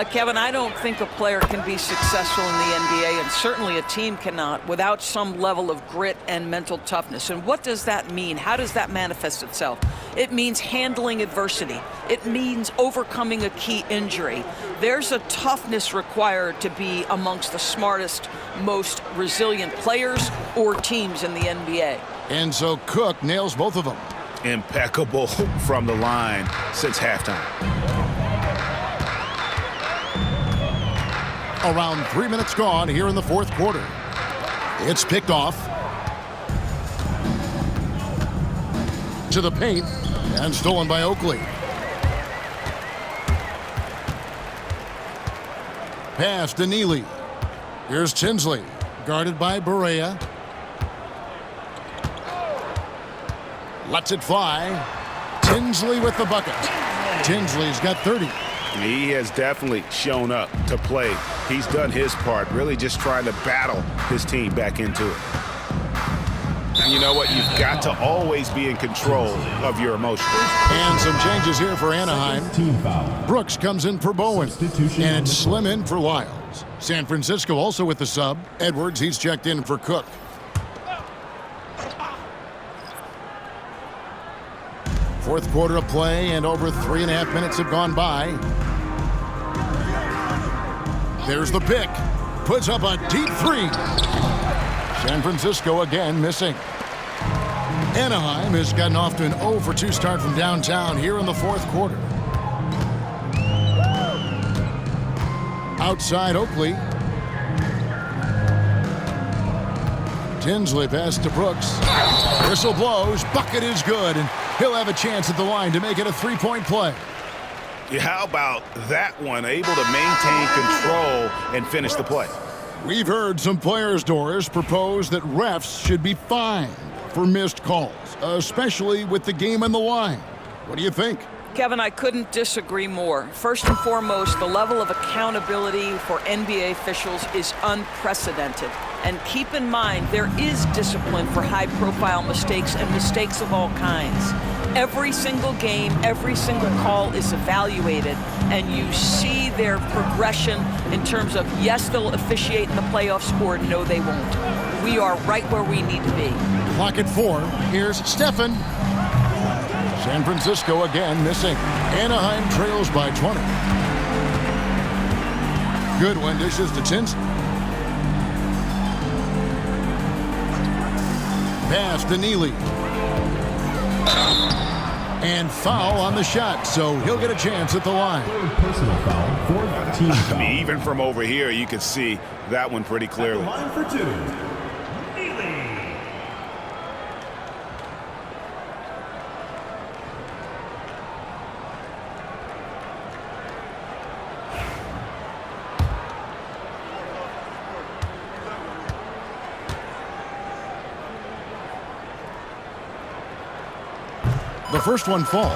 [SPEAKER 4] Kevin, I don't think a player can be successful in the NBA, and certainly a team cannot, without some level of grit and mental toughness. And what does that mean? How does that manifest itself? It means handling adversity. It means overcoming a key injury. There's a toughness required to be amongst the smartest, most resilient players or teams in the NBA.
[SPEAKER 1] And so Cook nails both of them.
[SPEAKER 2] Impeccable from the line since halftime.
[SPEAKER 1] Around 3 minutes gone here in the fourth quarter. It's picked off. To the paint and stolen by Oakley. Pass to Neely. Here's Tinsley, guarded by Barea. Lets it fly. Tinsley with the bucket. Tinsley's got 30.
[SPEAKER 2] He has definitely shown up to play. He's done his part, really just trying to battle his team back into it. And you know what? You've got to always be in control of your emotions.
[SPEAKER 1] And some changes here for Anaheim. Brooks comes in for Bowen. And it's Slim in for Lyles. San Francisco also with the sub. Edwards, he's checked in for Cook. Fourth quarter of play, and over 3.5 minutes have gone by. There's the pick. Puts up a deep 3. San Francisco again missing. Anaheim has gotten off to an 0 for 2 start from downtown here in the fourth quarter. Outside Oakley. Tinsley pass to Brooks. Whistle blows. Bucket is good, and he'll have a chance at the line to make it a 3-point play.
[SPEAKER 2] Yeah, how about that one? Able to maintain control and finish the play.
[SPEAKER 1] We've heard some players, Doris, propose that refs should be fined for missed calls, especially with the game on the line. What do you think?
[SPEAKER 4] Kevin, I couldn't disagree more. First and foremost, the level of accountability for NBA officials is unprecedented. And keep in mind, there is discipline for high-profile mistakes and mistakes of all kinds. Every single game, every single call is evaluated, and you see their progression in terms of, yes, they'll officiate in the playoffs, or no, they won't. We are right where we need to be.
[SPEAKER 1] Clock at 4. Here's Stephen. San Francisco again missing. Anaheim trails by 20. Goodwin dishes to Tinsley. Pass to Neely. And foul on the shot, so he'll get a chance at the line.
[SPEAKER 7] Personal foul, fourth team foul.
[SPEAKER 2] I mean, even from over here, you could see that one pretty clearly.
[SPEAKER 7] Line for 2.
[SPEAKER 1] The first one falls.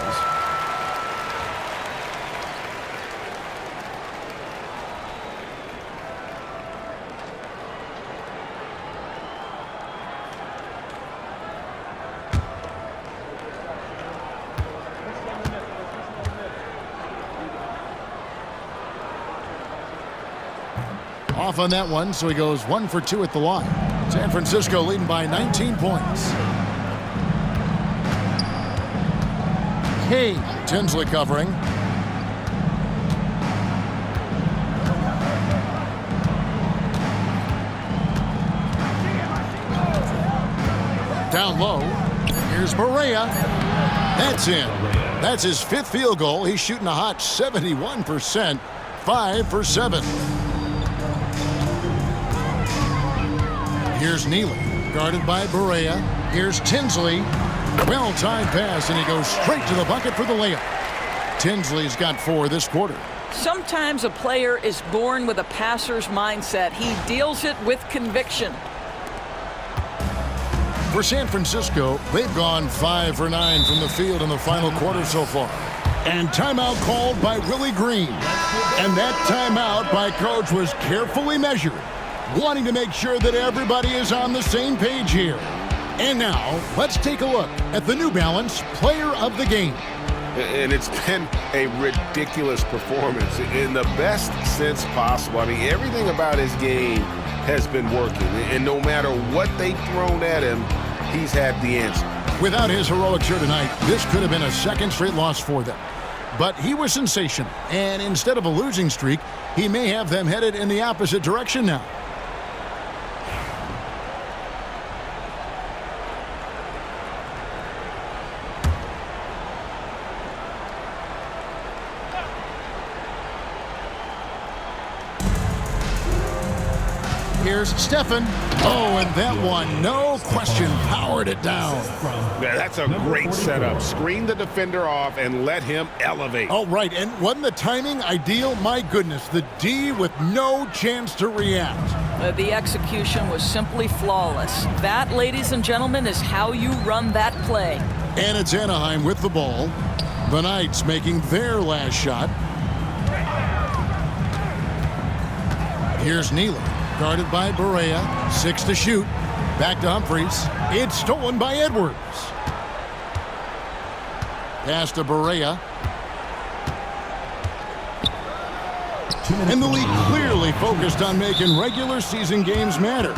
[SPEAKER 1] Off on that one, so he goes 1 for 2 at the line. San Francisco leading by 19 points. Hey, Tinsley covering. Down low. Here's Barea. That's in. That's his 5th field goal. He's shooting a hot 71%. 5 for 7. Here's Neely, guarded by Barea. Here's Tinsley. Well-timed pass, and he goes straight to the bucket for the layup. Tinsley's got 4 this quarter.
[SPEAKER 4] Sometimes a player is born with a passer's mindset. He deals it with conviction.
[SPEAKER 1] For San Francisco, they've gone 5 for 9 from the field in the final quarter so far. And timeout called by Willie Green. And that timeout by Coach was carefully measured, wanting to make sure that everybody is on the same page here. And now, let's take a look at the New Balance Player of the Game.
[SPEAKER 2] And it's been a ridiculous performance in the best sense possible. I mean, everything about his game has been working. And no matter what they've thrown at him, he's had the answer.
[SPEAKER 1] Without his heroics here tonight, this could have been a second straight loss for them. But he was sensational. And instead of a losing streak, he may have them headed in the opposite direction now. Here's Stephen. Oh, and that one, no question, powered it down.
[SPEAKER 2] Yeah, that's a great setup. Screen the defender off and let him elevate.
[SPEAKER 1] Oh, right, and wasn't the timing ideal? My goodness, the D with no chance to react.
[SPEAKER 4] The execution was simply flawless. That, ladies and gentlemen, is how you run that play.
[SPEAKER 1] And it's Anaheim with the ball. The Knights making their last shot. Here's Neely. Guarded by Barea, 6 to shoot. Back to Humphries. It's stolen by Edwards. Pass to Barea. And the league clearly focused on making regular season games matter.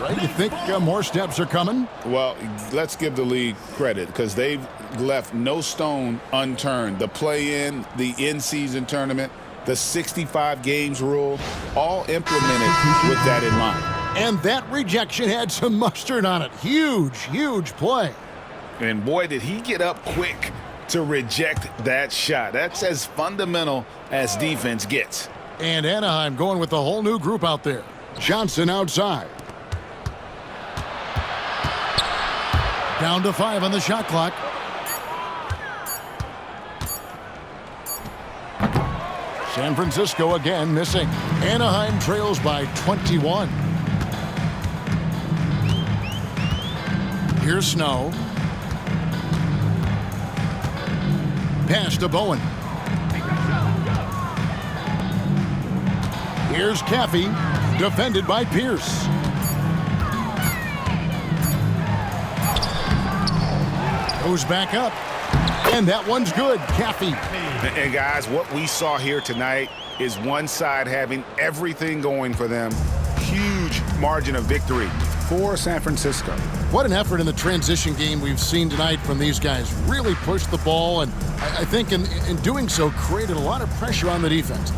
[SPEAKER 1] Right? You think more steps are coming?
[SPEAKER 5] Well, let's give the league credit because they've left no stone unturned. The play-in, the in-season tournament, the 65 games rule, all implemented with that in mind.
[SPEAKER 1] And that rejection had some mustard on it. Huge, huge play.
[SPEAKER 2] And boy, did he get up quick to reject that shot. That's as fundamental as defense gets.
[SPEAKER 1] And Anaheim going with a whole new group out there. Johnson outside. Down to 5 on the shot clock. San Francisco again missing. Anaheim trails by 21. Here's Snow. Pass to Bowen. Here's Caffey, defended by Pierce. Goes back up, and that one's good. Caffey.
[SPEAKER 2] And guys, what we saw here tonight is one side having everything going for them. Huge margin of victory for San Francisco.
[SPEAKER 1] What an effort in the transition game we've seen tonight from these guys. Really pushed the ball, and I think in doing so created a lot of pressure on the defense.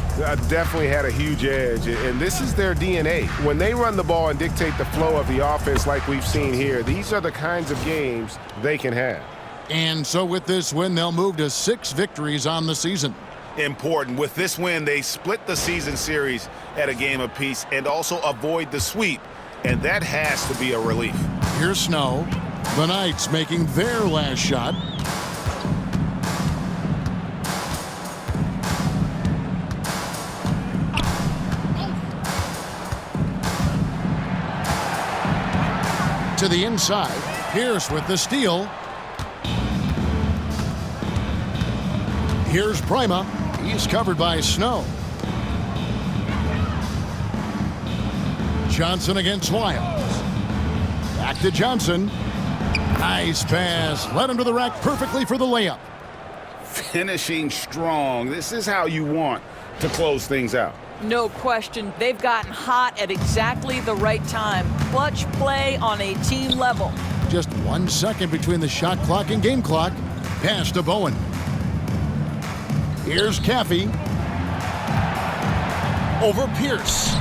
[SPEAKER 13] Definitely had a huge edge, and this is their DNA. When they run the ball and dictate the flow of the offense like we've seen here, these are the kinds of games they can have.
[SPEAKER 1] And so with this win, they'll move to 6 victories on the season.
[SPEAKER 2] Important. With this win, they split the season series at a game apiece and also avoid the sweep, and that has to be a relief.
[SPEAKER 1] Here's Snow. The Knights making their last shot. To the inside. Pierce with the steal. Here's Prima. He's covered by Snow. Johnson against Wiles. Back to Johnson. Nice pass. Led him to the rack perfectly for the layup.
[SPEAKER 2] Finishing strong. This is how you want to close things out.
[SPEAKER 12] No question. They've gotten hot at exactly the right time. Clutch play on a team level.
[SPEAKER 1] Just 1 second between the shot clock and game clock. Pass to Bowen. Here's Caffey. Over Pierce.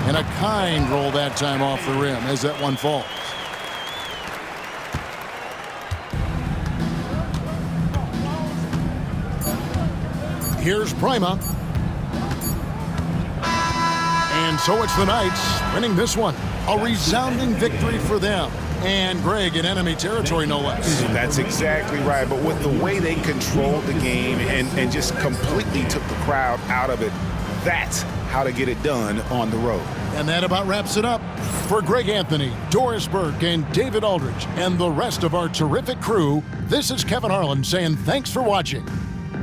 [SPEAKER 1] And a kind roll that time off the rim as that one falls. Here's Prima. And so it's the Knights winning this one. A resounding victory for them. And Greg in enemy territory, no less.
[SPEAKER 2] That's exactly right. But with the way they controlled the game and just completely took the crowd out of it, that's how to get it done on the road.
[SPEAKER 1] And that about wraps it up. For Greg Anthony, Doris Burke, and David Aldridge, and the rest of our terrific crew, this is Kevin Harlan saying thanks for watching.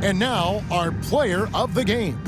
[SPEAKER 1] And now, our player of the game.